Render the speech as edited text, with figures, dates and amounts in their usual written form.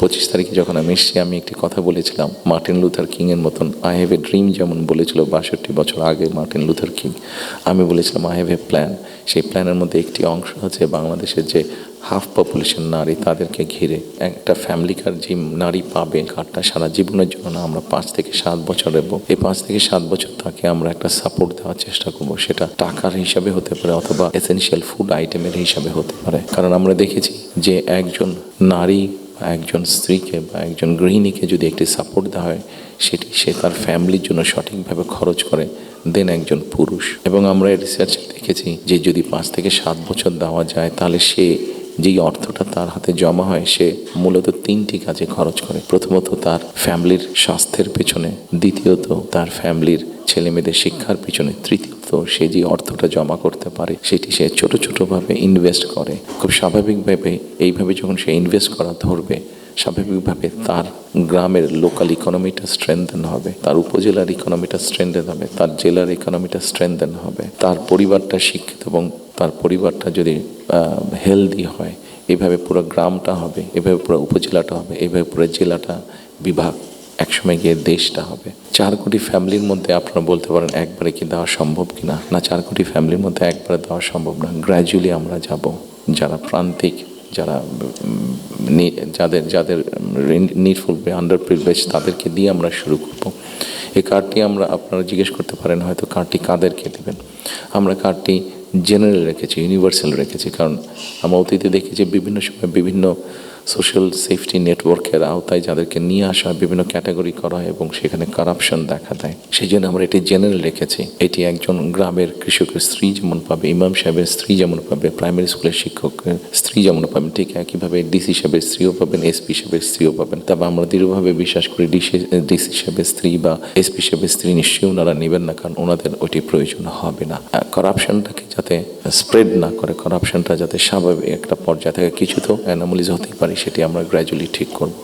25 তারিখে যখন আমি এসেছি, আমি একটি কথা বলেছিলাম মার্টিন লুথার কিংয়ের মতন, আই হ্যাভ এ ড্রিম যেমন বলেছিল 62 বছর আগে মার্টিন লুথার কিং, আমি বলেছিলাম আই হ্যাভ এ প্ল্যান। সেই প্ল্যানের মধ্যে একটি অংশ হচ্ছে বাংলাদেশের যে হাফ পপুলেশন নারী, তাদেরকে ঘিরে একটা ফ্যামিলি কার্ড যে নারী পাবে, কার্ডটা সারা জীবনের জন্য না, আমরা 5 থেকে 7 বছর দেবো। এই 5 থেকে 7 বছর তাকে আমরা একটা সাপোর্ট দেওয়ার চেষ্টা করবো। সেটা টাকার হিসাবে হতে পারে অথবা এসেনশিয়াল ফুড আইটেমের হিসাবে হতে পারে। কারণ আমরা দেখেছি যে একজন নারী বা একজন স্ত্রীকে বা একজন গৃহিণীকে যদি একটি সাপোর্ট দেওয়া হয়, সেটি সে তার ফ্যামিলির জন্য সঠিকভাবে খরচ করে দেন একজন পুরুষ। এবং আমরা রিসার্চ দেখেছি যে যদি 5 থেকে 7 বছর দেওয়া যায়, তাহলে সে যেই অর্থটা তার হাতে জমা হয়, সে মূলত 3টি কাজে খরচ করে। প্রথমত তার ফ্যামিলির স্বাস্থ্যের পেছনে, দ্বিতীয়ত তার ফ্যামিলির ছেলেমেয়েদের শিক্ষার পিছনে, তৃতীয়ত সে যে অর্থটা জমা করতে পারে সেটি সে ছোট ছোটোভাবে ইনভেস্ট করে। খুব স্বাভাবিকভাবে এইভাবে যখন সে ইনভেস্ট করা ধরবে, স্বাভাবিকভাবে তার গ্রামের লোকাল ইকোনমিটা স্ট্রেংথেন হবে, তার উপজেলার ইকোনমিটা স্ট্রেংথেন হবে, তার জেলার ইকোনমিটা স্ট্রেংথেন হবে, তার পরিবারটা শিক্ষিত এবং তার পরিবারটা যদি হেলদি হয়, এভাবে পুরো গ্রামটা হবে, এভাবে পুরো উপজেলাটা হবে, এভাবে পুরো জেলাটা, বিভাগ, একসময় গিয়ে দেশটা হবে। 4 কোটি ফ্যামিলির মধ্যে আপনারা বলতে পারেন একবারে কি দেওয়া সম্ভব কিনা? না, 4 কোটি ফ্যামিলির মধ্যে একবারে দেওয়া সম্ভব না। গ্র্যাজুয়ালি আমরা যাব, যারা প্রান্তিক, যারা যাদের নিডফুল আন্ডার প্রিভিলেজ, তাদেরকে দিয়ে আমরা শুরু করব। এই কার্ডটি আপনারা জিজ্ঞেস করতে পারেন হয়তো কার্ডটি কাদেরকে দেবেন। আমরা কার্ডটি জেনারেল রেখেছি, ইউনিভার্সাল রেখেছি, কারণ আমরা অতীতে দেখেছি বিভিন্ন সময় বিভিন্ন সোশ্যাল সেফটি নেটওয়ার্কের আওতায় যাদেরকে নিয়ে আসা হয়, বিভিন্ন ক্যাটাগরি করা হয় এবং সেখানে কারাপশন দেখা দেয়। সেই জন্য আমরা এটি জেনারেল রেখেছি। এটি একজন গ্রামের কৃষকের স্ত্রী যেমন পাবে, ইমাম সাহেবের স্ত্রী যেমন পাবে, প্রাইমারি স্কুলের শিক্ষকের স্ত্রী যেমন পাবেন, ঠিক একইভাবে ডিসি সাহেবের স্ত্রীও পাবেন, এসপি সাহেবের স্ত্রীও পাবেন। তবে আমরা দৃঢ়ভাবে বিশ্বাস করি ডিসি সাহেবের স্ত্রী বা এসপি সাহেবের স্ত্রী নিশ্চয়ই ওনারা নেবেন না, কারণ ওনাদের ওইটি প্রয়োজন হবে না। কারাপশনটাকে যাতে স্প্রেড না করে, কারাপশনটা যাতে স্বাভাবিক একটা পর্যায়ে থাকে, কিছু তো অ্যানোমালিজ হতেই পারে, সেটি আমরা গ্র্যাজুয়ালি ঠিক করব।